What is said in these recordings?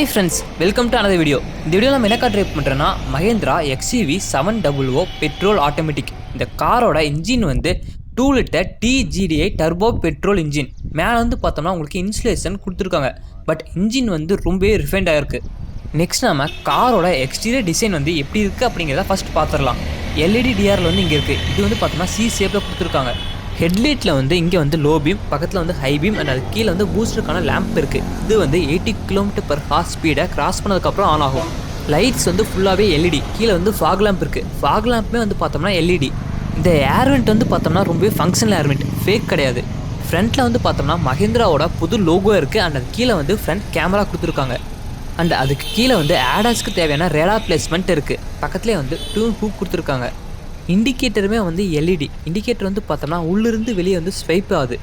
Hi friends, welcome to another video. இந்த video நம்ம என்ன ட்ரைவ் பண்ணுறோன்னா மஹேந்திரா XUV 700 பெட்ரோல் ஆட்டோமேட்டிக். இந்த காரோட இன்ஜின் வந்து 2 litre TGDI turbo petrol engine. மேலே வந்து பார்த்தோம்னா உங்களுக்கு இன்சுலேஷன் கொடுத்துருக்காங்க. பட் இன்ஜின் வந்து ரொம்பவே ரிஃபைண்ட் ஆகிருக்கு. நெக்ஸ்ட் நம்ம காரோட எக்ஸ்டீரியர் டிசைன் வந்து எப்படி இருக்குது அப்படிங்கிறத ஃபஸ்ட் பார்த்துடலாம். LED டிஆரில் வந்து இங்கே இருக்குது. இது வந்து பார்த்தோம்னா C ஷேப்பில் கொடுத்துருக்காங்க. ஹெட்லைட்டில் வந்து இங்கே வந்து லோ பீம், பக்கத்தில் வந்து ஹை பீம் அண்ட் அது கீழே வந்து பூஸ்டருக்கான லேம்ப் இருக்குது. இது வந்து 80 km/h ஸ்பீடை கிராஸ் பண்ணதுக்கப்புறம் ஆன் ஆகும். லைட்ஸ் வந்து ஃபுல்லாகவே LED. கீழே வந்து ஃபாக் லேம்ப் இருக்குது. ஃபாக் லேம்ப்புமே வந்து பார்த்தோம்னா LED. இந்த ஏர்வெண்ட் வந்து பார்த்தோம்னா ரொம்பவே ஃபங்க்ஷனல் ஏர்வெண்ட், ஃபேக் கிடையாது. ஃப்ரண்ட்டில் வந்து பார்த்தோம்னா மஹேந்திராவோட புது லோகோ இருக்குது அண்ட் அது கீழே வந்து ஃப்ரண்ட் கேமரா கொடுத்துருக்காங்க. அண்ட் அதுக்கு கீழே வந்து ஆடாஸ்க்கு தேவையான ரேடார் பிளேஸ்மெண்ட் இருக்குது. பக்கத்துலேயே வந்து டியூன் ஹூக் கொடுத்துருக்காங்க. இண்டிகேட்டருமே வந்து LED. இண்டிகேட்டர் வந்து பார்த்தோம்னா உள்ளிருந்து வெளியே வந்து ஸ்வைப் ஆகுது.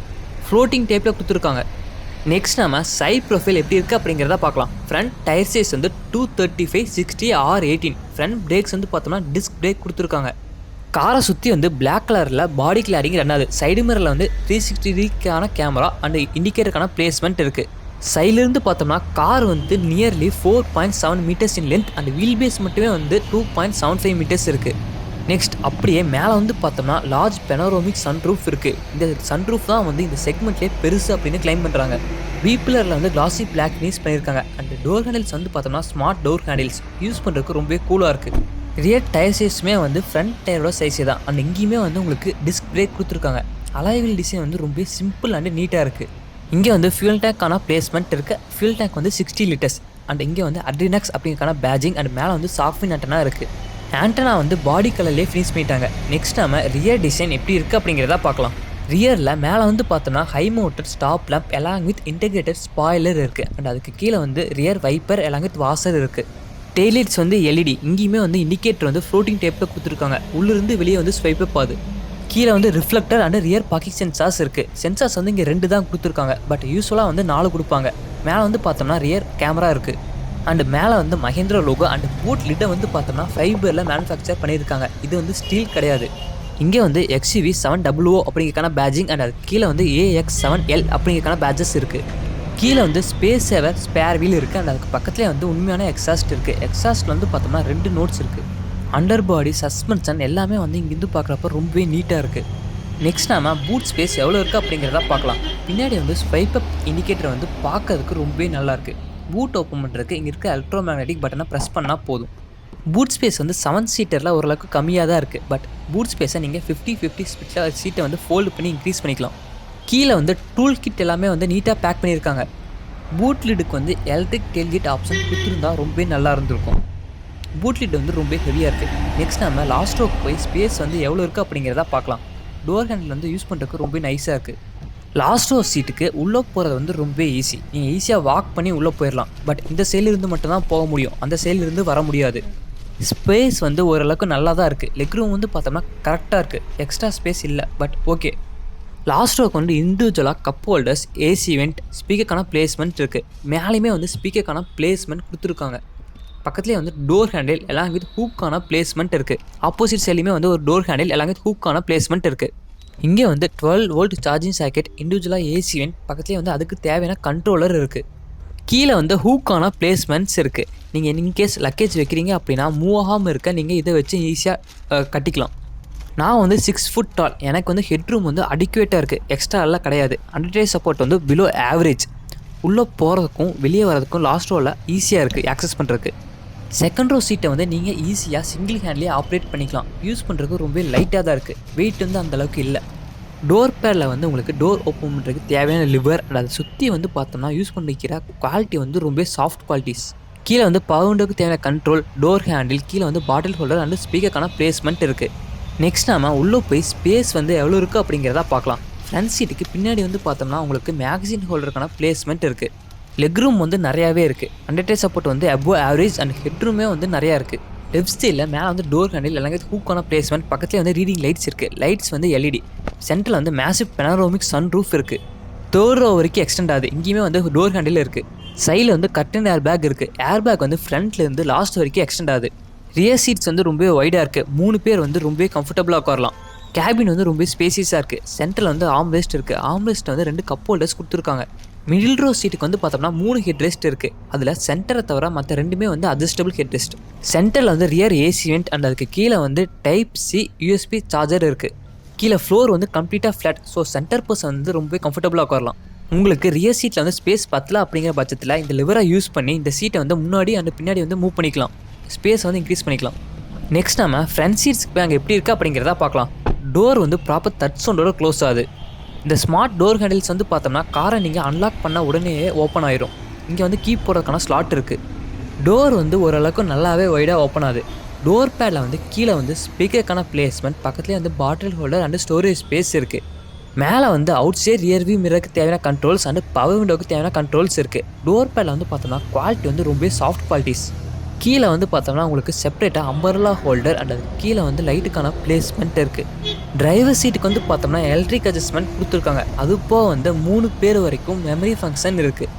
ஃப்ளோட்டிங் டைப்பில் கொடுத்துருக்காங்க. நெக்ஸ்ட் நம்ம சைட் ப்ரொஃபைல் எப்படி இருக்குது அப்படிங்கிறத பார்க்கலாம். ஃப்ரண்ட் டயர் சைஸ் வந்து 235/60R18. ஃப்ரண்ட் பிரேக்ஸ் வந்து பார்த்தோம்னா டிஸ்க் பிரேக் கொடுத்துருக்காங்க. காரை சுற்றி வந்து பிளாக் கலரில் பாடி கிளாரிங் ரெண்டாவது. சைடு மிரரில் வந்து 360°க்கான கேமரா அண்ட் இண்டிகேட்டருக்கான பிளேஸ்மெண்ட் இருக்குது. சைட்லேருந்து பார்த்தோம்னா கார் வந்து nearly 4.7 meters in length and wheelbase மட்டுமே வந்து 2.75 மீட்டர்ஸ் இருக்குது. நெக்ஸ்ட் அப்படியே மேலே வந்து பார்த்தோம்னா லார்ஜ் பெனோரோமிக் சன்ரூஃப் இருக்குது. இந்த சன்ரூஃப் தான் வந்து இந்த செக்மெண்ட்லேயே பெருசு அப்படின்னு கிளைம் பண்ணுறாங்க. பிபிலரில் வந்து கிளாசி பிளாக் ஃபினிஷ் பண்ணியிருக்காங்க. அண்ட் டோர் ஹேண்டில்ஸ் வந்து பார்த்தோம்னா ஸ்மார்ட் டோர் ஹேண்டில்ஸ் யூஸ் பண்ணுறதுக்கு ரொம்பவே கூலாக இருக்குது. ரியர் டயர் சைஸுமே வந்து ஃப்ரண்ட் டயரோட சைஸே தான். அண்ட் இங்கேயுமே வந்து உங்களுக்கு டிஸ்க் பிரேக் கொடுத்துருக்காங்க. அலாய்வில் டிசைன் வந்து ரொம்ப சிம்பிள் அண்ட் நீட்டாக இருக்குது. இங்கே வந்து ஃபியூல் டேங்க்கான பிளேஸ்மெண்ட் இருக்குது. ஃபியூல் டேங்க் வந்து 60 லிட்டர்ஸ். அண்ட் இங்கே வந்து அட்ரினக்ஸ் அப்படிங்கிறக்கான பேஜிங் அண்ட் மேலே வந்து சாஃப்ட்வின் ஆண்டனா இருக்குது. ஆண்டனா வந்து பாடி கலர்லேயே ஃபினிஷ் பண்ணிட்டாங்க. நெக்ஸ்ட் நம்ம ரியர் டிசைன் எப்படி இருக்குது அப்படிங்கிறத பார்க்கலாம். ரியரில் மேலே வந்து பார்த்தோம்னா high mounted stop lamp along with integrated spoiler இருக்குது. அண்ட் அதுக்கு கீழே வந்து rear wiper along with washer இருக்குது. டெய்லைட்ஸ் வந்து LED. இங்கேயுமே வந்து இண்டிகேட்டர் வந்து ஃப்ளோட்டிங் டைப்பில் கொடுத்துருக்காங்க. உள்ளிருந்து வெளியே வந்து ஸ்வைப் அப் ஆகுது. கீழே வந்து reflector and rear parking sensors இருக்குது. சென்சார்ஸ் வந்து இங்கே 2 தான் கொடுத்துருக்காங்க. பட் யூஸ்வலாக வந்து 4 கொடுப்பாங்க. மேலே வந்து பார்த்தோம்னா ரியர் கேமரா இருக்குது. அண்டு மேலே வந்து மஹேந்திரா லோகோ அண்ட் பூட் லிட்டை வந்து பார்த்தோம்னா ஃபைபரில் மேனுஃபேக்சர் பண்ணியிருக்காங்க. இது வந்து ஸ்டீல் கிடையாது. இங்கே வந்து XUV 700 அப்படிங்கிறக்கான பேஜிங் அண்ட் அது கீழே வந்து AX7L அப்படிங்கிறக்கான பேஜஸ் இருக்குது. கீழே வந்து ஸ்பேஸ் சேவர் ஸ்பேர் வீல் இருக்குது. அண்ட் அதுக்கு பக்கத்துலேயே வந்து உண்மையான எக்ஸாஸ்ட் இருக்குது. எக்ஸாஸ்ட்டில் வந்து பார்த்தோம்னா 2 நோட்ஸ் இருக்குது. அண்டர் பாடி சஸ்பென்ஷன் எல்லாமே வந்து இங்கேருந்து பார்க்குறப்ப ரொம்பவே நீட்டாக இருக்குது. நெக்ஸ்ட் நம்ம பூட் ஸ்பேஸ் எவ்வளோ இருக்குது அப்படிங்கிறத பார்க்கலாம். பின்னாடி வந்து ஸ்வைப் அப் இண்டிகேட்டர் வந்து பார்க்கறதுக்கு ரொம்பவே நல்லாயிருக்கு. பூட் ஓப்பன் பண்ணுறதுக்கு இங்கே இருக்க எலக்ட்ரோ மேக்னெட்டிக் பட்டனை ப்ரெஸ் பண்ணால் போதும். பூட் ஸ்பேஸ் வந்து 7 சீட்டரில் ஓரளவுக்கு கம்மியாக தான் இருக்குது. பட் பூட் ஸ்பேஸை நீங்கள் 50-50 ஸ்பிட்டில் சீட்டை வந்து ஃபோல்டு பண்ணி இன்க்ரீஸ் பண்ணிக்கலாம். கீழே வந்து டூல் கிட் எல்லாமே வந்து நீட்டாக பேக் பண்ணியிருக்காங்க. பூட் லிட்டுக்கு வந்து எலக்ட்ரிக் டெயில்கேட் ஆப்ஷன் கொடுத்துருந்தா ரொம்பவே நல்லா இருந்திருக்கும். பூட் லிட் வந்து ரொம்ப ஹெவியாக இருக்குது. நெக்ஸ்ட் நம்ம லாஸ்ட் ரோக்கு போய் ஸ்பேஸ் வந்து எவ்வளோ இருக்குது அப்படிங்கிறத பார்க்கலாம். டோர் ஹேண்டில் வந்து யூஸ் பண்ணுறதுக்கு ரொம்ப நைஸாக இருக்குது. லாஸ்ட் ரோ சீட்டுக்கு உள்ளே போகிறது வந்து ரொம்ப ஈஸி. நீங்கள் ஈஸியாக வாக் பண்ணி உள்ளே போயிடலாம். பட் இந்த சைட்லேருந்து மட்டும்தான் போக முடியும், அந்த சைட்லேருந்து வர முடியாது. ஸ்பேஸ் வந்து ஓரளவுக்கு நல்லா தான் இருக்குது. லெக் ரூம் வந்து பார்த்தோம்னா கரெக்டாக இருக்குது. எக்ஸ்ட்ரா ஸ்பேஸ் இல்லை, பட் ஓகே. லாஸ்ட் ரோக்கு வந்து இண்டிவிஜுவலாக கப் ஹோல்டர்ஸ், ஏசி வெண்ட், ஸ்பீக்கருக்கான பிளேஸ்மெண்ட் இருக்குது. மேலேயுமே வந்து ஸ்பீக்கருக்கான பிளேஸ்மெண்ட் கொடுத்துருக்காங்க. பக்கத்துலேயே வந்து டோர் ஹேண்டில் எல்லாம் வித் ஹூக்கான பிளேஸ்மெண்ட் இருக்குது. ஆப்போசிட் சைட்லேயுமே வந்து ஒரு டோர் ஹேண்டில் எல்லாம் வித் ஹூக்கான பிளேஸ்மெண்ட் இருக்குது. இங்கே வந்து 12 வோல்ட் சார்ஜிங் சாக்கெட், இண்டிவிஜுவலாக ஏசி வெண்ட், பக்கத்துலேயே வந்து அதுக்கு தேவையான கண்ட்ரோலர் இருக்குது. கீழே வந்து ஹூக்கான பிளேஸ்மெண்ட்ஸ் இருக்குது. நீங்கள் இன்கேஸ் லக்கேஜ் வைக்கிறீங்க அப்படின்னா மூவ் ஆகாமல் இருக்க நீங்கள் இதை வச்சு ஈஸியாக கட்டிக்கலாம். நான் வந்து 6 ஃபுட் டால். எனக்கு வந்து ஹெட் ரூம் வந்து அடிக்குவேட்டாக இருக்குது. எக்ஸ்ட்ரா எல்லாம் கிடையாது. அண்டர்டேஜ் சப்போர்ட் வந்து பிலோ ஆவரேஜ். உள்ளே போகிறதுக்கும் வெளியே வரதுக்கும் லாஸ்ட் ரோவில் ஈஸியாக இருக்குது ஆக்சஸ் பண்ணுறதுக்கு. செகண்ட் ரோ சீட்டை வந்து நீங்கள் ஈஸியாக சிங்கிள் ஹேண்ட்லேயே ஆப்ரேட் பண்ணிக்கலாம். யூஸ் பண்ணுறதுக்கு ரொம்ப லைட்டாக தான் இருக்குது. வெயிட் வந்து அந்தளவுக்கு இல்லை. டோர் பேரில் வந்து உங்களுக்கு டோர் ஓப்பன் பண்ணுறதுக்கு தேவையான லிவர் அண்ட் அதை சுற்றி வந்து பார்த்தோம்னா யூஸ் பண்ணிக்கிற குவாலிட்டி வந்து ரொம்ப சாஃப்ட் குவாலிட்டிஸ். கீழே வந்து பவுண்டுக்கு தேவையான கண்ட்ரோல், டோர் ஹேண்டில், கீழே வந்து பாட்டில் ஹோல்டர் அண்ட் ஸ்பீக்கருக்கான பிளேஸ்மெண்ட் இருக்குது. நெக்ஸ்ட் நம்ம உள்ளே போய் ஸ்பேஸ் வந்து எவ்வளோ இருக்குது அப்படிங்கிறத பார்க்கலாம். ஃப்ரண்ட் சீட்டுக்கு பின்னாடி வந்து பார்த்தோம்னா உங்களுக்கு மேகசின் ஹோல்டருக்கான பிளேஸ்மெண்ட் இருக்குது. லெக் ரூம் வந்து நிறையாவே இருக்குது. அண்டர்டேஜ் சப்போர்ட் வந்து அபோவ் ஆவரேஜ் அண்ட் ஹெட் ரூமே வந்து நிறையா இருக்குது. லெஃப்ட் சைடில் மேலே வந்து டோர் ஹேண்டில் எல்லாமே ஹூக்கான பிளேஸ்மெண்ட், பக்கத்துலேயே வந்து ரீடிங் லைட்ஸ் இருக்குது. லைட்ஸ் வந்து LED. சென்டரில் வந்து மேசிவ் பெனரோமிக் சன் ரூஃப் இருக்குது. தேர்ட் ரோ வரைக்கும் எக்ஸ்டெண்ட் ஆகுது. இங்கேயுமே வந்து டோர் ஹேண்டில் இருக்குது. சைடில் வந்து கர்டன் ஏர் பேக் இருக்குது. ஏர் பேக் வந்து ஃப்ரண்ட்லேருந்து லாஸ்ட் வரைக்கும் எக்ஸ்டெண்ட் ஆகுது. ரியர் சீட்ஸ் வந்து ரொம்ப வைடாக இருக்குது. 3 பேர் வந்து ரொம்ப கம்ஃபர்டபுளாக உட்காரலாம். கேபின் வந்து ரொம்ப ஸ்பேசியஸாக இருக்குது. சென்டரில் வந்து ஆர்ம்ரெஸ்ட் இருக்குது. ஆர்ம்ரெஸ்ட் வந்து 2 கப் ஹோல்டர்ஸ் கொடுத்துருக்காங்க. மிடில் ரோ சீட்டுக்கு வந்து பார்த்தோம்னா 3 ஹெட் ரெஸ்ட் இருக்குது. அதில் சென்டரை தவிர மற்ற ரெண்டுமே வந்து அட்ஜஸ்டபிள் ஹெட் ரெஸ்ட். சென்டரில் வந்து ரியர் ஏசி வெண்ட் அண்ட் அதுக்கு கீழே வந்து டைப் சி யூஎஸ்பி சார்ஜர் இருக்குது. கீழே ஃப்ளோர் வந்து கம்ப்ளீட்டாக ஃப்ளாட். ஸோ சென்டர் பர்சன் வந்து ரொம்ப கம்ஃபர்டபுளாக உட்காரலாம். உங்களுக்கு ரியர் சீட்டில் வந்து ஸ்பேஸ் பத்தல அப்படிங்கிற பட்சத்தில் இந்த லிவரை யூஸ் பண்ணி இந்த சீட்டை வந்து முன்னாடி அண்ட் பின்னாடி வந்து மூவ் பண்ணிக்கலாம். ஸ்பேஸ் வந்து இன்க்ரீஸ் பண்ணிக்கலாம். நெக்ஸ்ட் நம்ம ஃப்ரண்ட் சீட்ஸ்க்கு போய் அங்கே எப்படி இருக்குது அப்படிங்கிறத பார்க்கலாம். டோர் வந்து ப்ராப்பர் டச் சவுண்டோட க்ளோஸ் ஆகுது. இந்த ஸ்மார்ட் டோர் ஹேண்டில்ஸ் வந்து பார்த்தோம்னா காரை நீங்கள் அன்லாக் பண்ண உடனே ஓப்பன் ஆயிரும். இங்கே வந்து கீ போடுறதுக்கான ஸ்லாட் இருக்குது. டோர் வந்து ஓரளவுக்கு நல்லாவே வைடாக ஓப்பன் ஆகுது. டோர் பேடில் வந்து கீழே வந்து ஸ்பீக்கருக்கான பிளேஸ்மெண்ட், பக்கத்துலேயே வந்து பாட்டில் ஹோல்டர் அண்ட் ஸ்டோரேஜ் ஸ்பேஸ் இருக்குது. மேலே வந்து அவுட் சைட் ரியர்வியூ மிரருக்கு தேவையான கண்ட்ரோல்ஸ் அண்ட் பவர் விண்டோவுக்கு தேவையான கண்ட்ரோல்ஸ் இருக்குது. டோர் பேடில் வந்து பார்த்தோம்னா குவாலிட்டி வந்து ரொம்ப சாஃப்ட் குவாலிட்டிஸ். கீழே வந்து பார்த்தோம்னா உங்களுக்கு செப்பரேட்டாக அம்பர்லா ஹோல்டர் அண்ட் அது கீழே வந்து லைட்டுக்கான பிளேஸ்மெண்ட் இருக்குது. டிரைவர் சீட்டுக்கு வந்து பார்த்தோம்னா எலக்ட்ரிக் அட்ஜஸ்ட்மெண்ட் கொடுத்துருக்காங்க. அது போக வந்து 3 பேர் வரைக்கும் மெமரி ஃபங்க்ஷன் இருக்குது.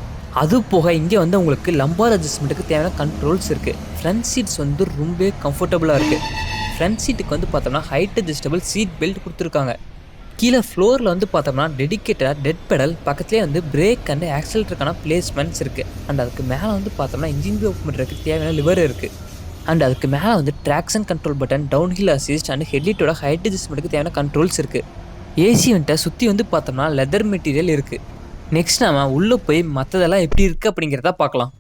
அது போக இங்கே வந்து உங்களுக்கு லம்பார் அட்ஜஸ்ட்மெண்ட்டுக்கு தேவையான கண்ட்ரோல்ஸ் இருக்குது. ஃப்ரண்ட் சீட்ஸ் வந்து ரொம்ப கம்ஃபர்டபுளாக இருக்குது. ஃப்ரண்ட் சீட்டுக்கு வந்து பார்த்தோம்னா ஹைட் அட்ஜஸ்டபிள் சீட் பெல்ட் கொடுத்துருக்காங்க. கீழே ஃப்ளோரில் வந்து பார்த்தோம்னா டெடிக்கேட்டடாக டெட் பெடல், பக்கத்துலேயே வந்து பிரேக் அண்ட் ஆக்சிலேட்டருக்கான பிளேஸ்மெண்ட்ஸ் இருக்குது. அண்ட் அதுக்கு மேலே வந்து பார்த்தோம்னா இன்ஜின் ஆஃப் பண்ணுறதுக்கு தேவையான லிவர் இருக்குது. அண்ட் அதுக்கு மேலே வந்து traction control button, down hill assist and ஹெட்லைட்டோட ஹைட் அட்ஜஸ்ட்மெண்ட்டுக்கு தேவையான கண்ட்ரோல்ஸ் இருக்குது. ஏசி வந்துட்டு சுற்றி வந்து பார்த்தோம்னா லெதர் மெட்டீரியல் இருக்குது. நெக்ஸ்ட் நம்ம உள்ளே போய் மற்றதெல்லாம் எப்படி இருக்குது அப்படிங்கிறத பார்க்கலாம்.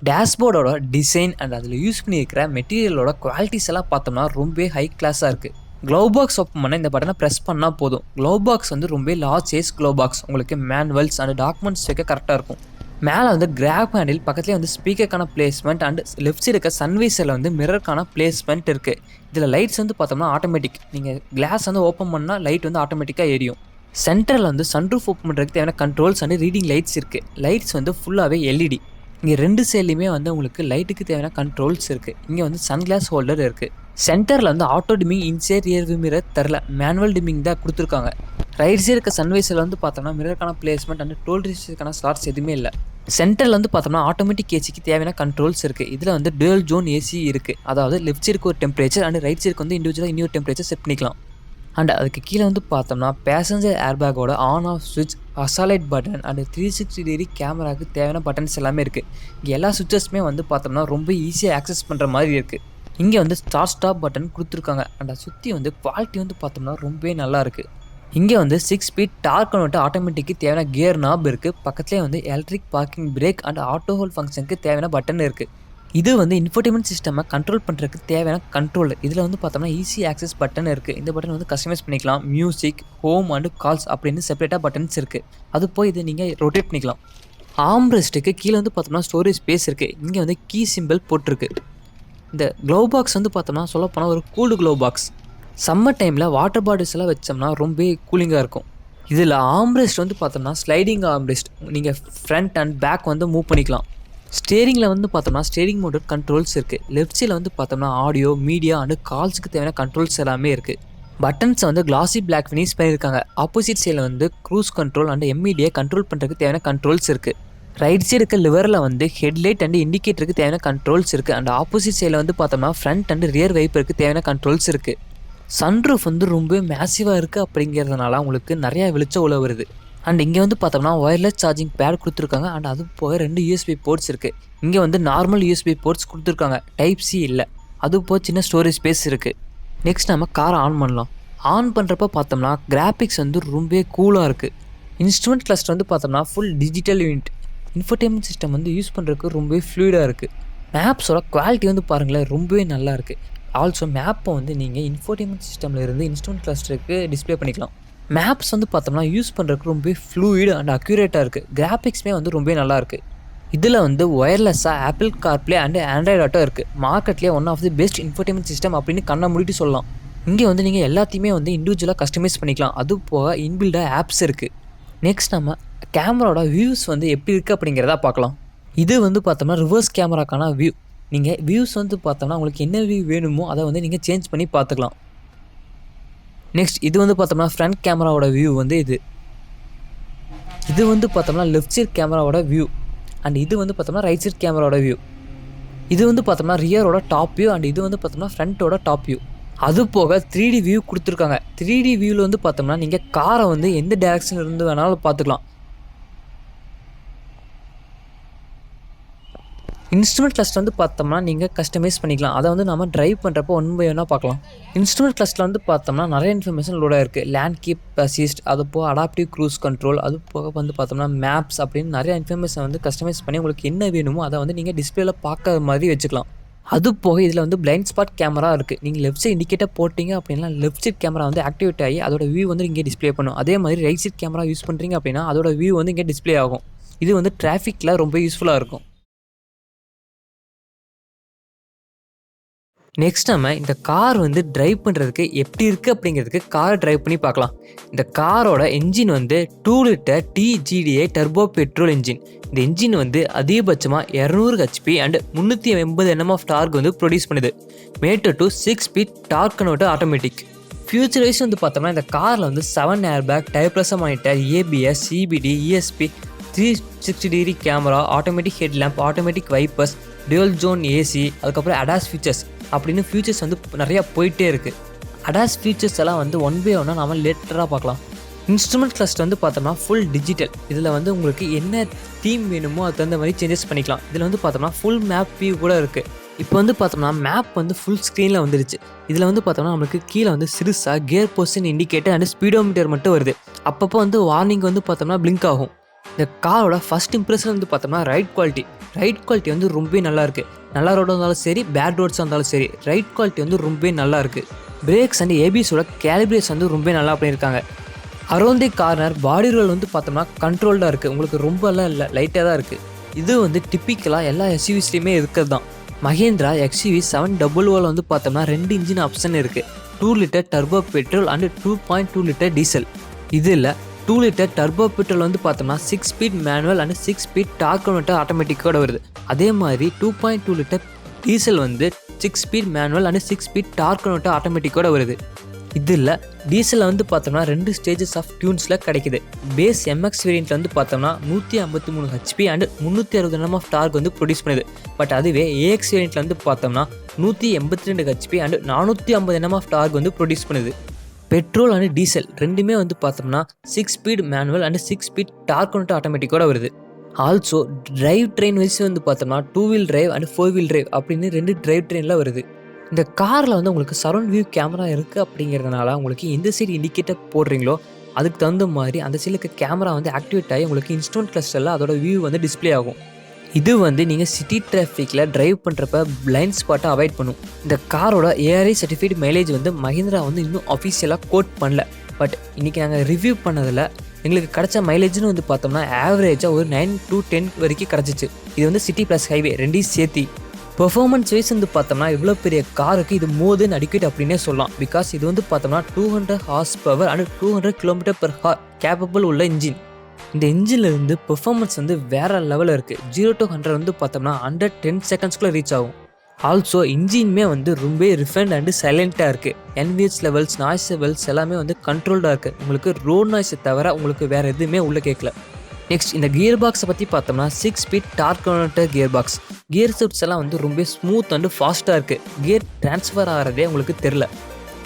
டேஷ்போர்டோட டிசைன் அண்ட் அதில் யூஸ் பண்ணியிருக்கிற மெட்டீரியலோட குவாலிட்டிஸ் எல்லாம் பார்த்தோம்னா ரொம்ப ஹை கிளாஸாக இருக்குது. க்ளவ் பாக்ஸ் ஓப்பன் பண்ண இந்த பட்டனை ப்ரெஸ் பண்ணால் போதும். க்ளவ் பாக்ஸ் வந்து ரொம்ப லார்ஜ் சைஸ் க்ளவ் பாக்ஸ். உங்களுக்கு மேனுவல்ஸ் அண்ட் டாக்குமெண்ட்ஸ் வைக்க கரெக்டாக இருக்கும். மேலே வந்து கிராப் ஹேண்டில், பக்கத்துலேயே வந்து ஸ்பீக்கருக்கான பிளேஸ்மெண்ட் அண்ட் லெஃப்ட் சைடு இருக்க சன்வைசரில் வந்து மிரருக்கான பிளேஸ்மெண்ட் இருக்குது. இதில் லைட்ஸ் வந்து பார்த்தோம்னா ஆட்டோமேட்டிக். நீங்கள் கிளாஸ் வந்து ஓப்பன் பண்ணால் லைட் வந்து ஆட்டோமேட்டிக்காக எரியும். சென்டரில் வந்து சன்ரூஃப் ஓப்பன் பண்ணுறதுக்கு தேவையான கண்ட்ரோல்ஸ் அண்ட் ரீடிங் லைட்ஸ் இருக்குது. லைட்ஸ் வந்து ஃபுல்லாகவே எல்இடி. இங்கே 2 சைட்லையுமே வந்து உங்களுக்கு லைட்டுக்கு தேவையான கண்ட்ரோல்ஸ் இருக்குது. இங்கே வந்து சன்கிளாஸ் ஹோல்டர் இருக்குது. சென்டரில் வந்து auto dimming, inside rear view mirror தரல, மேனுவல் டிமிங் தான் கொடுத்துருக்காங்க. ரைட் சைடு இருக்க சன்வைஸில் வந்து பார்த்தோம்னா மிரருக்கான பிளேஸ்மெண்ட் அண்ட் டோல் ரிஸ்க்கான ஸ்லாட்ஸ் எதுவுமே இல்லை. சென்டரில் வந்து பார்த்தோம்னா ஆட்டோமேட்டிக் ஏசிக்கு தேவையான கண்ட்ரோல்ஸ் இருக்குது. இதில் வந்து டுவல் ஜோன் ஏசி இருக்குது. அதாவது லெஃப்ட் சைடுக்கு ஒரு டெம்பரேச்சர் அண்ட் ரைட் சைடுக்கு வந்து இண்டிவிஜுவலாக இன்னொரு டெம்பரேச்சர் செட் பண்ணிக்கலாம். அண்ட் அதுக்கு கீழே வந்து பார்த்தோம்னா பேசஞ்சர் ஏர்பேக்கோட ஆன் ஆஃப் சுவிட்ச், அசாலைட் பட்டன் அண்ட் 360 டிகிரி கேமராவுக்கு தேவையான பட்டன்ஸ் எல்லாமே இருக்குது. இங்கே எல்லா சுவிச்சஸுமே வந்து பார்த்தோம்னா ரொம்ப ஈஸியாக ஆக்சஸ் பண்ணுற மாதிரி இருக்குது. இங்கே வந்து ஸ்டாப் பட்டன் கொடுத்துருக்காங்க. அண்ட் அதை சுற்றி வந்து குவாலிட்டி வந்து பார்த்தோம்னா ரொம்பவே நல்லா இருக்குது. இங்கே வந்து 6 ஸ்பீட் டார்க் கன்வெர்ட்டர் ஆட்டோமேட்டிக்கு தேவையான கியர் நாப் இருக்குது. பக்கத்துலேயே வந்து electric parking brake and auto hold ஃபங்க்ஷனுக்கு தேவையான பட்டன் இருக்குது. இது வந்து இன்ஃபோர்டைன்மெண்ட் சிஸ்டமை கண்ட்ரோல் பண்ணுறதுக்கு தேவையான கண்ட்ரோல். இதில் வந்து பார்த்தோம்னா ஈஸி ஆக்சஸ் பட்டன் இருக்குது. இந்த பட்டன் வந்து கஸ்டமைஸ் பண்ணிக்கலாம். மியூசிக், ஹோம் அண்ட் கால்ஸ் அப்படின்னு செப்பரேட்டாக பட்டன்ஸ் இருக்குது. அது போய் இது நீங்கள் ரொட்டேட் பண்ணிக்கலாம். ஆர்ம் ரெஸ்ட்டுக்கு கீழே வந்து பார்த்தோம்னா ஸ்டோரேஜ் ஸ்பேஸ் இருக்குது. இங்கே வந்து கீ சிம்பிள் போட்டிருக்கு. இந்த க்ளவ் பாக்ஸ் வந்து பார்த்தோம்னா சொல்லப்போனால் ஒரு கூல்டு க்ளவ் பாக்ஸ். சம்மர் டைமில் வாட்டர் பாட்டில்ஸ் எல்லாம் வச்சோம்னா ரொம்ப கூலிங்காக இருக்கும். இதில் ஆர்ம்ரெஸ்ட் வந்து பார்த்தோம்னா ஸ்லைடிங் ஆர்ம்ரெஸ்ட். நீங்கள் ஃப்ரண்ட் அண்ட் பேக் வந்து மூவ் பண்ணிக்கலாம். ஸ்டேரிங்கில் வந்து பார்த்தோம்னா ஸ்டேரிங் மோட்டர் கண்ட்ரோல்ஸ் இருக்குது. லெஃப்ட் சைடில் வந்து பார்த்தோம்னா ஆடியோ, மீடியா அண்ட் கால்ஸுக்கு தேவையான கண்ட்ரோல்ஸ் எல்லாமே இருக்குது. பட்டன்ஸை வந்து கிளாசி பிளாக் ஃபினிஷ் பண்ணியிருக்காங்க. ஆப்போசிட் சைடில் வந்து க்ரூஸ் கண்ட்ரோல் அண்ட் எம்இடியை கண்ட்ரோல் பண்ணுறதுக்கு தேவையான கண்ட்ரோல்ஸ் இருக்குது. ரைட் சைடு இருக்க லிவரில் வந்து ஹெட்லைட் அண்ட் இண்டிகேட்டருக்கு தேவையான கண்ட்ரோல்ஸ் இருக்குது. அண்ட் ஆப்போசிட் சைடில் வந்து பார்த்தோம்னா ஃப்ரண்ட் அண்ட் ரியர் வைப்பருக்கு தேவையான கண்ட்ரோல்ஸ் இருக்குது. சன்ரூஃப் வந்து ரொம்ப மேசிவாக இருக்குது. அப்படிங்கிறதுனால உங்களுக்கு நிறையா வெளிச்சம் உள்ள வருது. அண்ட் இங்கே வந்து பார்த்தோம்னா ஒயர்லெஸ் சார்ஜிங் பேட் கொடுத்துருக்காங்க. அண்ட் அது போக 2 யூஎஸ்பி போர்ட்ஸ் இருக்குது. இங்கே வந்து நார்மல் யூஎஸ்பி போர்ட்ஸ் கொடுத்துருக்காங்க. டைப் சி இல்லை. அது போக சின்ன ஸ்டோரேஜ் ஸ்பேஸ் இருக்குது. நெக்ஸ்ட் நம்ம காரை ஆன் பண்ணலாம். ஆன் பண்ணுறப்ப பார்த்தோம்னா கிராஃபிக்ஸ் வந்து ரொம்ப கூலாக இருக்குது. இன்ஸ்ட்ருமெண்ட் கிளஸ்டர் வந்து பார்த்தோம்னா full digital unit. Infotainment system வந்து யூஸ் பண்ணுறதுக்கு ரொம்பவே ஃப்ளூயிடாக இருக்குது. மேப்ஸோட குவாலிட்டி வந்து பாருங்களேன் ரொம்பவே நல்லா இருக்குது. ஆல்சோ மேப்பை வந்து நீங்கள் இன்ஃபர்டைன்மெண்ட் சிஸ்டமில் இருந்து இன்ஸ்ட்ருமெண்ட் கிளஸ்டருக்கு டிஸ்பிளே பண்ணிக்கலாம். மேப்ஸ் வந்து பார்த்தோம்னா யூஸ் பண்ணுறதுக்கு ரொம்ப ஃப்ளூயிட் அண்ட் அக்யூரேட்டாக இருக்குது. கிராஃபிக்ஸுமே வந்து ரொம்ப நல்லா இருக்குது. இதில் வந்து ஒயர்லெஸ்ஸாக Apple CarPlay and Android Auto இருக்குது. மார்க்கெட்லேயே one of the best infotainment system அப்படின்னு கண்ணை மூடிட்டு சொல்லலாம். இங்கே வந்து நீங்கள் எல்லாத்தையுமே வந்து இண்டிவிஜுவலாக கஸ்டமைஸ் பண்ணிக்கலாம். அது போக இன்பில்டாக ஆப்ஸ் இருக்குது. நெக்ஸ்ட் நம்ம கேமராவோட வியூஸ் வந்து எப்படி இருக்குது அப்படிங்கிறத பார்க்கலாம். இது வந்து பார்த்தோம்னா ரிவர்ஸ் கேமராக்கான வியூ. நீங்கள் வியூஸ் வந்து பார்த்தோம்னா உங்களுக்கு என்ன வியூ வேணுமோ அதை வந்து நீங்கள் சேஞ்ச் பண்ணி பார்த்துக்கலாம். நெக்ஸ்ட் இது வந்து பார்த்தோம்னா ஃப்ரண்ட் கேமராவோட வியூ வந்து இது வந்து பார்த்தோம்னா லெஃப்ட் சைட் கேமராவோட வியூ. அண்ட் இது வந்து பார்த்தோம்னா ரைட் சைட் கேமராவோட வியூ. இது வந்து பார்த்தோம்னா ரியரோட டாப் வியூ. அண்ட் இது வந்து பார்த்தோம்னா ஃப்ரண்ட்டோட டாப் வியூ. அது போக 3D வியூ கொடுத்துருக்காங்க. 3D வியூவில் வந்து பார்த்தோம்னா நீங்கள் காரை வந்து எந்த டேரக்ஷனில் இருந்து வேணாலும் பார்த்துக்கலாம். இன்ஸ்ட்ருமெண்ட் கிளஸ்டர் வந்து பார்த்தோம்னா நீங்கள் கஸ்டமைஸ் பண்ணிக்கலாம். அதை வந்து நம்ம டிரைவ் பண்ணுறப்போ ஒன் பை ஒன்னாக பார்க்கலாம். இன்ஸ்ட்ருமெண்ட் கிளஸ்டர் வந்து பார்த்தோம்னா நிறைய இன்ஃபர்மேஷன் லோடாக இருக்குது. லேண்ட்கீப் அசிஸ்ட், அது போக அடாப்டிவ் க்ரூஸ் கண்ட்ரோல், அது போக வந்து பார்த்தோம்னா மேப்ஸ் அப்படின்னு நிறைய இன்ஃபர்மேஷன் வந்து கஸ்டமைஸ் பண்ணி உங்களுக்கு என்ன வேணுமோ அதை வந்து நீங்கள் டிஸ்பிளேல பார்க்குற மாதிரி வச்சுக்கலாம். அது போக இதில் வந்து பிளைண்ட் ஸ்பாட் கேமரா இருக்குது. நீங்கள் லெஃப்ட் சைட் இண்டிகேட்டர் போட்டிங்க அப்படின்னா லெஃப்ட் சைட் கேமரா வந்து ஆக்டிவேட் ஆகி அதோட வியூ வந்து இங்கே டிஸ்பிளே பண்ணும். அதே மாதிரி ரைட் சைட் கேமரா யூஸ் பண்ணுறீங்க அப்படின்னா அதோட வியூ வந்து இங்கே டிஸ்பிளே ஆகும். இது வந்து டிராஃபிக்கில் ரொம்ப யூஸ்ஃபுல்லாக இருக்கும். நெக்ஸ்ட் நம்ம இந்த கார் வந்து டிரைவ் பண்ணுறதுக்கு எப்படி இருக்குது அப்படிங்கிறதுக்கு காரை டிரைவ் பண்ணி பார்க்கலாம். இந்த காரோட என்ஜின் வந்து 2 litre TGDI turbo petrol engine. இந்த என்ஜின் வந்து அதிகபட்சமாக 200 HP and 380 Nm of torque வந்து ப்ரொடியூஸ் பண்ணுது. Mated to 6 speed torque converter automatic. Feature wise வந்து பார்த்தோம்னா இந்த காரில் வந்து 7 airbag, tyre pressure monitor, ABS, CBD, ESP, 360 degree camera, automatic headlamp, automatic wipers, dual zone AC, அதுக்கப்புறம் அடாஸ் ஃபீச்சர்ஸ் அப்படின்னு features வந்து நிறையா போயிட்டே இருக்குது. அடாஸ் ஃபீச்சர்ஸ் எல்லாம் வந்து ஒன் பை ஒன்னாக நம்ம லேட்டராக பார்க்கலாம். இன்ஸ்ட்ருமெண்ட் கிளஸ்டர் வந்து பார்த்தோம்னா ஃபுல் டிஜிட்டல். இதில் வந்து உங்களுக்கு என்ன தீம் வேணுமோ அதுக்கு தகுந்த மாதிரி சேஞ்சஸ் பண்ணிக்கலாம். இதில் வந்து பார்த்தோம்னா ஃபுல் மேப் வியூ கூட இருக்குது. இப்போ வந்து பார்த்தோம்னா மேப் வந்து ஃபுல் ஸ்க்ரீனில் வந்துருச்சு. இதில் வந்து பார்த்தோம்னா நம்மளுக்கு கீழே வந்து சிறுசாக gear position indicator and speedometer மட்டும் வருது. அப்பப்போ வந்து வார்னிங் வந்து பார்த்தோம்னா பிளிங்க் ஆகும். இந்த காரோட ஃபஸ்ட் இம்ப்ரெஷன் வந்து பார்த்தோம்னா ரைட் குவாலிட்டி வந்து ரொம்ப நல்லா இருக்குது. நல்ல ரோடாக இருந்தாலும் சரி, பேட் ரோட்ஸாக இருந்தாலும் சரி, ரைட் குவாலிட்டி வந்து ரொம்ப நல்லா இருக்குது. பிரேக்ஸ் அண்ட் ABSோட கேலிபிரேஷன் வந்து ரொம்ப நல்லா பண்ணியிருக்காங்க. Around the corner body role வந்து பார்த்தோம்னா கண்ட்ரோல்டாக இருக்குது. உங்களுக்கு ரொம்பலாம் இல்லை, லைட்டாக தான் இருக்குது. இது வந்து டிப்பிக்கலாக எல்லா SUVஸ்லையுமே இருக்கிறது தான். மஹேந்திரா XUV 700 வந்து பார்த்தோம்னா 2 இன்ஜின் ஆப்ஷன் இருக்குது. 2 litre turbo petrol and 2.2 litre diesel. இதில் 2 லிட்டர் டர்போ பெட்ரோல் வந்து பார்த்தோம்னா 6 speed manual and 6 speed torque converter ஆட்டோமேட்டிக்கோட வருது. அதே மாதிரி 2.2 லிட்டர் டீசல் வந்து 6 speed manual and 6 speed torque converter ஆட்டோமேட்டிக்கோட வருது. இதில் டீசலில் வந்து பார்த்தோம்னா 2 ஸ்டேஜஸ் ஆஃப் டியூன்ஸில் கிடைக்குது. பேஸ் MX வேரியண்ட்டில் வந்து பார்த்தோம்னா 153 HP and 360 Nm of torque வந்து ப்ரொடியூஸ் பண்ணுது. பட் அதுவே AX வேரியண்ட்டில் வந்து பார்த்தோம்னா 182 HP and 450 Nm of torque வந்து ப்ரொடியூஸ் பண்ணுது. பெட்ரோல் அண்ட் டீசல் ரெண்டுமே வந்து பார்த்தோம்னா 6 speed manual and 6 speed torque converter ஆட்டோமேட்டிக்கோட வருது. ஆல்சோ டிரைவ் ட்ரெயின் வைஸ் வந்து பார்த்தோம்னா 2 wheel drive and 4 wheel drive அப்படின்னு 2 டிரைவ் ட்ரெயினில் வருது. இந்த காரில் வந்து உங்களுக்கு சரௌண்ட் வியூ கேமரா இருக்குது அப்படிங்கிறதுனால உங்களுக்கு எந்த சைடு இண்டிகேட்டர் போடுறீங்களோ அதுக்கு தகுந்த மாதிரி அந்த சைடுக்கு கேமரா வந்து ஆக்டிவேட் ஆகி உங்களுக்கு இன்ஸ்ட்ருமெண்ட் கிளஸ்டரில் அதோட வியூ வந்து டிஸ்பிளே ஆகும். இது வந்து நீங்கள் சிட்டி டிராஃபிக்கில் டிரைவ் பண்ணுறப்ப பிளைண்ட் ஸ்பாட்டை அவாய்ட் பண்ணும். இந்த காரோட ARI சர்டிஃபைட் மைலேஜ் வந்து மஹிந்திரா வந்து இன்னும் அஃபிஷியலாக கோட் பண்ணல. பட் இன்றைக்கி நாங்கள் ரிவ்யூ பண்ணதில் எங்களுக்கு கிடச்ச மைலேஜ்னு வந்து பார்த்தோம்னா ஆவரேஜாக ஒரு 9 to 10 வரைக்கும் கிடச்சிச்சு. இது வந்து சிட்டி ப்ளஸ் ஹைவே ரெண்டையும் சேர்த்தி. பெர்ஃபார்மன்ஸ் வைஸ் வந்து பார்த்தோம்னா இவ்வளோ பெரிய காருக்கு இது மோர் தென் அடிக்வேட் அப்படின்னே சொல்லலாம். பிகாஸ் இது வந்து பார்த்தோம்னா 200 HP அண்ட் 200 km/h கேப்பபிள் உள்ள இன்ஜின். இந்த இன்ஜின்லேருந்து பெர்ஃபார்மன்ஸ் வந்து வேறு லெவலில் இருக்குது. 0 to 100 வந்து பார்த்தோம்னா 110 செகண்ட்ஸ்குள்ளே ரீச் ஆகும். ஆல்சோ இன்ஜின்மே வந்து ரொம்ப ரிஃபைன்ட் அண்டு சைலண்ட்டாக இருக்குது. NVH லெவல்ஸ், நாய்ஸ் லெவல்ஸ் எல்லாமே வந்து கண்ட்ரோல்டாக இருக்குது. உங்களுக்கு ரோட் நாய்ஸை தவிர உங்களுக்கு வேறு எதுவுமே உள்ளே கேட்கல. நெக்ஸ்ட் இந்த கியர் பாக்ஸை பற்றி பார்த்தோம்னா 6 speed torque converter gear box. Gear shifts எல்லாம் வந்து ரொம்ப ஸ்மூத் அண்டு ஃபாஸ்ட்டாக இருக்குது. கியர் ட்ரான்ஸ்ஃபர் ஆகிறதே உங்களுக்கு தெரில.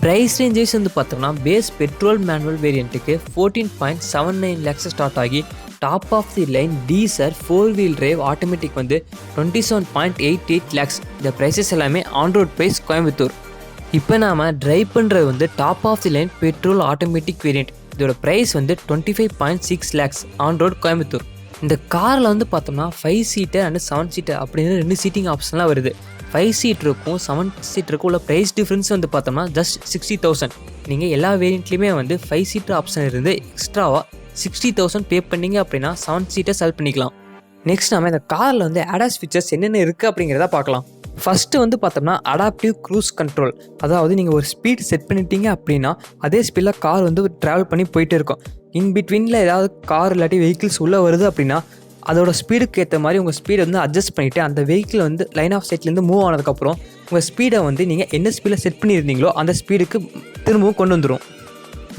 ப்ரைஸ் ரேஞ்சஸ் வந்து பார்த்தோம்னா பேஸ் பெட்ரோல் மேனுவல் வேரியண்ட்டுக்கு 14.79 lakhs ஸ்டார்ட் ஆகி top of the line diesel 4 wheel drive automatic வந்து 27.88 lakhs. இந்த ப்ரைஸஸ் எல்லாமே ஆன்ரோட் ப்ரைஸ் கோயம்புத்தூர். இப்போ நாம் ட்ரைவ் பண்ணுறது வந்து top of the line petrol automatic variant. இதோட ப்ரைஸ் வந்து 25.6 lakhs ஆன்ரோட் கோயம்புத்தூர். இந்த காரில் வந்து பார்த்தோம்னா 5 சீட்டர் அண்ட் 7 சீட்டர் அப்படின்னு 2 சீட்டிங் ஆப்ஷன்லாம் வருது. 5 சீட்டருக்கும் 7 சீட்டருக்கும் உள்ள ப்ரைஸ் டிஃப்ரென்ஸ் வந்து பார்த்தோம்னா ஜஸ்ட் 60,000. நீங்கள் எல்லா வேரியண்ட்லேயுமே வந்து 5 சீட்டர் ஆப்ஷன் இருந்து எக்ஸ்ட்ராவாக 60,000 பே பண்ணிங்க அப்படின்னா 7 சீட்டர் செலக்ட் பண்ணிக்கலாம். நெக்ஸ்ட் நம்ம இந்த காரில் வந்து அடாஸ் ஃபீச்சர்ஸ் என்னென்ன இருக்குது அப்படிங்கிறத பார்க்கலாம். ஃபஸ்ட்டு வந்து பார்த்தோம்னா அடாப்டிவ் க்ரூஸ் கண்ட்ரோல். அதாவது நீங்கள் ஒரு ஸ்பீட் செட் பண்ணிட்டீங்க அப்படின்னா அதே ஸ்பீடில் கார் வந்து ட்ராவல் பண்ணி போயிட்டு இருக்கும். இன் பிட்வீனில் ஏதாவது கார் இல்லாட்டி வெஹிக்கிள்ஸ் உள்ளே வருது அப்படின்னா அதோட ஸ்பீடுக்கு ஏற்ற மாதிரி உங்கள் ஸ்பீடை வந்து அட்ஜஸ்ட் பண்ணிவிட்டு அந்த வெஹிக்கிள் வந்து லைன் ஆஃப் சைட்லேருந்து மூவ் ஆனதுக்கப்புறம் உங்கள் ஸ்பீடை வந்து நீங்கள் என்ன ஸ்பீடில் செட் பண்ணியிருந்தீங்களோ அந்த ஸ்பீடுக்கு திரும்பவும் கொண்டு வந்துடும்.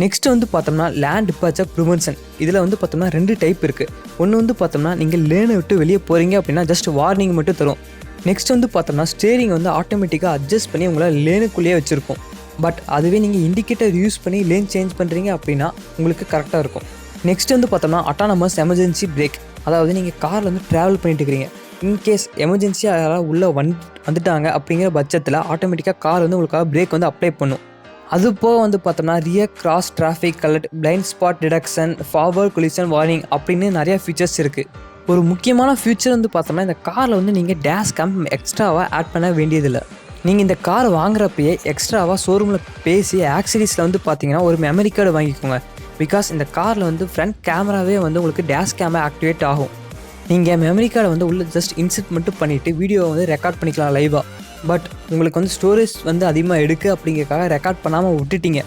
நெக்ஸ்ட் வந்து பார்த்தோம்னா லேண்ட் டிபார்ச்சர் ப்ரிவென்ஷன். இதில் வந்து பார்த்தோம்னா 2 டைப் இருக்குது. ஒன்று வந்து பார்த்தோம்னா நீங்கள் லேனை விட்டு வெளியே போகிறீங்க அப்படின்னா ஜஸ்ட் வார்னிங் மட்டும் தரும். நெக்ஸ்ட் வந்து பார்த்தோம்னா ஸ்டேரிங் வந்து ஆட்டோமேட்டிக்காக அட்ஜஸ்ட் பண்ணி உங்களை லேனுக்குள்ளேயே வச்சுருக்கும். பட் அதுவே நீங்கள் இண்டிகேட்டர் யூஸ் பண்ணி லேன் சேஞ்ச் பண்ணுறீங்க அப்படின்னா உங்களுக்கு கரெக்டாக இருக்கும். நெக்ஸ்ட் வந்து பார்த்தோம்னா அட்டானமஸ் எமர்ஜென்சி பிரேக். அதாவது நீங்கள் காரில் வந்து ட்ராவல் பண்ணிட்டு இருக்கிறீங்க, இன்கேஸ் எமர்ஜென்சியாக யாராவது உள்ளே வந்துட்டாங்க அப்படிங்கிற பட்சத்தில் ஆட்டோமேட்டிக்காக கார் வந்து உங்களுக்காக பிரேக் வந்து அப்ளை பண்ணும். அது போக வந்து பார்த்தோம்னா rear cross traffic alert, blind spot detection, forward collision warning அப்படின்னு நிறையா ஃபீச்சர்ஸ் இருக்குது. ஒரு முக்கியமான ஃபியூச்சர் வந்து பார்த்தோம்னா இந்த காரில் வந்து நீங்கள் டேஷ் கேம் எக்ஸ்ட்ராவாக ஆட் பண்ண வேண்டியதில்லை. நீங்கள் இந்த கார் வாங்குறப்பயே எக்ஸ்ட்ராவாக ஷோரூமில் பேசி ஆக்சரிஸில் வந்து பார்த்தீங்கன்னா ஒரு மெமரி கார்டு வாங்கிக்கோங்க. பிகாஸ் இந்த காரில் வந்து ஃப்ரண்ட் கேமராவே வந்து உங்களுக்கு டேஷ் கேமரா ஆக்டிவேட் ஆகும். நீங்கள் மெமரி கார்டை வந்து உள்ள ஜஸ்ட் இன்சர்ட் மட்டும் பண்ணிவிட்டு வீடியோவை வந்து ரெக்கார்ட் பண்ணிக்கலாம் லைவாக. பட் உங்களுக்கு வந்து ஸ்டோரேஜ் வந்து அதிகமாக எடுக்கு அப்படிங்கிறக்காக ரெக்கார்ட் பண்ணாமல் விட்டுட்டீங்க.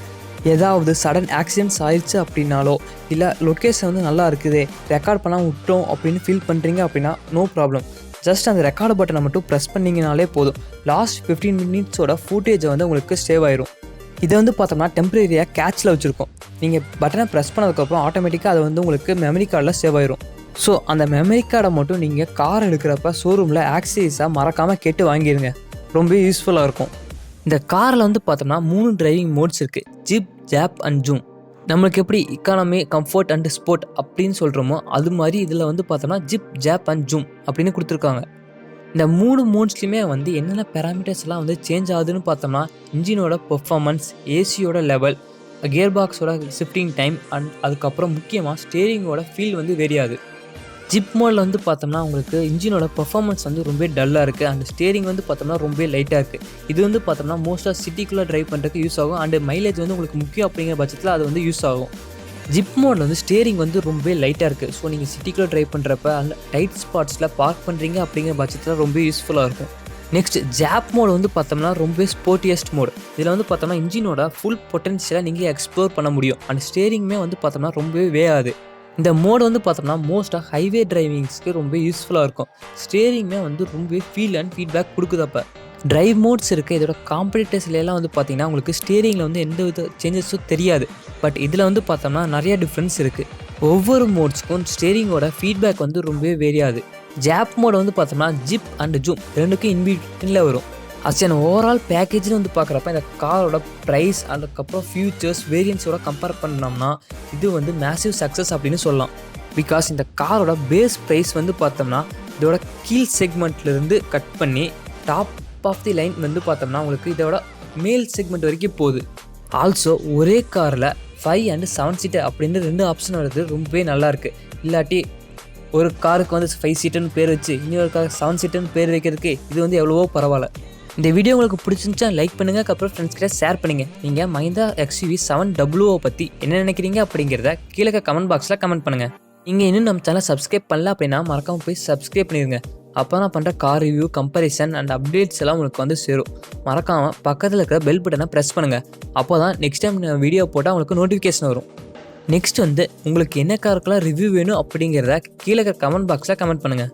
ஏதாவது சடன் ஆக்சிடென்ட்ஸ் ஆயிடுச்சு அப்படின்னாலோ இல்லை லொக்கேஷன் வந்து நல்லா இருக்குது ரெக்கார்ட் பண்ணாமல் விட்டோம் அப்படின்னு ஃபீல் பண்ணுறீங்க அப்படின்னா நோ ப்ராப்ளம். ஜஸ்ட் அந்த ரெக்கார்டு பட்டனை மட்டும் ப்ரெஸ் பண்ணிங்கனாலே போதும். லாஸ்ட் 15 மினிட்ஸோட ஃபுட்டேஜை வந்து உங்களுக்கு சேவ் ஆயிரும். இதை வந்து பார்த்தோம்னா டெம்பரரியாக கேட்சில் வச்சுருக்கோம். நீங்கள் பட்டனை ப்ரெஸ் பண்ணதுக்கப்புறம் ஆட்டோமேட்டிக்காக அது வந்து உங்களுக்கு மெமரி கார்டில் சேவ் ஆயிரும். ஸோ அந்த மெமரி கார்டை மட்டும் நீங்கள் கார் எடுக்கிறப்ப ஷோரூமில் ஆக்சரிஸாக மறக்காமல் கேட்டு வாங்கிடுங்க. ரொம்ப யூஸ்ஃபுல்லாக இருக்கும். இந்த காரில் வந்து பார்த்தோம்னா 3 டிரைவிங் மோட்ஸ் இருக்குது. Zip, job and zoom. நம்மளுக்கு எப்படி இக்கானமி, கம்ஃபர்ட் அண்ட் ஸ்போர்ட் அப்படின்னு சொல்கிறோமோ அது மாதிரி இதில் வந்து பார்த்தோம்னா ஜிப், ஜாப் அண்ட் ஜூம் அப்படின்னு கொடுத்துருக்காங்க. இந்த 3 மோட்ஸ்லையுமே வந்து என்னென்ன பேராமீட்டர்ஸ்லாம் வந்து சேஞ்ச் ஆகுதுன்னு பார்த்தோம்னா இன்ஜினோட பெர்ஃபார்மன்ஸ், ஏசியோட லெவல், கியர் பாக்ஸோட ஷிஃப்டிங் டைம் அண்ட் அதுக்கப்புறம் முக்கியமாக ஸ்டேரிங்கோட ஃபீல் வந்து வேரியாது. ஜிப் மோடில் வந்து பார்த்தோம்னா உங்களுக்கு இன்ஜினோட பெர்ஃபார்மன்ஸ் வந்து ரொம்ப டல்லாக இருக்குது. அண்ட் ஸ்டேரிங் வந்து பார்த்தோம்னா ரொம்ப லைட்டாக இருக்குது. இது வந்து பார்த்தோம்னா மோஸ்ட்டாக சிட்டிக்குள்ளே ட்ரைவ் பண்ணுறதுக்கு யூஸ் ஆகும். அண்ட் மைலேஜ் வந்து உங்களுக்கு முக்கியம் அப்படிங்கிற பட்சத்தில் அது வந்து யூஸ் ஆகும். ஜிப் மோடில் வந்து ஸ்டேரிங் வந்து ரொம்ப லைட்டாக இருக்குது. ஸோ நீங்கள் சிட்டிக்குள்ளே ட்ரைவ் பண்ணுறப்ப அந்த டைட் ஸ்பாட்ஸில் பார்க் பண்ணுறீங்க அப்படிங்கிற பட்சத்தில் ரொம்ப யூஸ்ஃபுல்லாக இருக்கும். நெக்ஸ்ட் ஜாப் மோடு வந்து பார்த்தோம்னா ரொம்ப ஸ்போர்ட்டியஸ்ட் மோடு. இதில் வந்து பார்த்தோம்னா இன்ஜினோட ஃபுல் பொட்டன்ஷியலை நீங்கள் எக்ஸ்ப்ளோர் பண்ண முடியும். அண்ட் ஸ்டேரிங்குமே வந்து பார்த்தோம்னா ரொம்பவே வேகாது. இந்த மோடு வந்து பார்த்தோம்னா மோஸ்ட்டாக ஹைவே டிரைவிங்ஸ்க்கு ரொம்ப யூஸ்ஃபுல்லாக இருக்கும். ஸ்டேரிங்குமே வந்து ரொம்ப ஃபீல் அண்ட் ஃபீட்பேக் கொடுக்குதப்ப. டிரைவ் மோட்ஸ் இருக்குது. இதோட காம்படிட்டர்ஸ்லாம் வந்து பார்த்தீங்கன்னா உங்களுக்கு ஸ்டேரிங்கில் வந்து எந்த வித சேஞ்சஸும் தெரியாது. பட் இதில் வந்து பார்த்தோம்னா நிறைய டிஃப்ரென்ஸ் இருக்குது. ஒவ்வொரு மோட்ஸ்க்கும் ஸ்டேரிங்கோட ஃபீட்பேக் வந்து ரொம்பவே வேரியாது. ஜாப் மோடு வந்து பார்த்தோம்னா ஜிப் அண்ட் ஜூம் ரெண்டுக்கும் இன்பிட்வீனில் வரும். அஸ் அன் ஓவரால் பேக்கேஜ்னு வந்து பார்க்குறப்ப இந்த காரோட ப்ரைஸ் அதுக்கப்புறம் ஃபியூச்சர்ஸ் வேரியன்ஸோட கம்பேர் பண்ணோம்னா இது வந்து மேசிவ் சக்ஸஸ் அப்படின்னு சொல்லலாம். பிகாஸ் இந்த காரோட பேஸ் ப்ரைஸ் வந்து பார்த்தோம்னா இதோட கீழ் செக்மெண்ட்லேருந்து கட் பண்ணி டாப் ஆஃப் தி லைன் வந்து பார்த்தோம்னா உங்களுக்கு இதோட மேல் செக்மெண்ட் வரைக்கும் போகுது. ஆல்சோ ஒரே காரில் 5 and 7 சீட்டர் அப்படின்னு 2 ஆப்ஷன் வருது. ரொம்பவே நல்லாயிருக்கு. இல்லாட்டி ஒரு காருக்கு வந்து 5 சீட்டர்னு பேர் வச்சு இன்னொரு காருக்கு 7 சீட்டர்னு பேர் வைக்கிறதுக்கு இது வந்து எவ்வளவோ பரவாயில்ல. இந்த வீடியோ உங்களுக்கு பிடிச்சிருந்துச்சா லைக் பண்ணுங்கள். அப்புறம் ஃப்ரெண்ட்ஸ் கிட்ட ஷேர் பண்ணுங்கள். நீங்கள் மஹிந்திரா XUV 700 பற்றி என்ன நினைக்கிறீங்க அப்படிங்கிறத கீழே கமெண்ட் பாக்ஸில் கமெண்ட் பண்ணுங்கள். நீங்கள் இன்னும் நம்ம சேனல் சப்ஸ்கிரைப் பண்ணல அப்படின்னா மறக்காமல் போய் சப்ஸ்கிரைப் பண்ணிடுங்க. அப்போ நான் பண்ணுற car review, comparison and updates எல்லாம் உங்களுக்கு வந்து சேரும். மறக்காமல் பக்கத்தில் இருக்கிற பெல் பட்டனை ப்ரெஸ் பண்ணுங்கள். அப்போ தான் நெக்ஸ்ட் டைம் நான் வீடியோ போட்டால் உங்களுக்கு நோட்டிஃபிகேஷன் வரும். நெக்ஸ்ட் வந்து உங்களுக்கு என்ன காருக்கெல்லாம் ரிவ்யூ வேணும் அப்படிங்கிறத கீழே கமெண்ட் பாக்ஸில் கமெண்ட் பண்ணுங்கள்.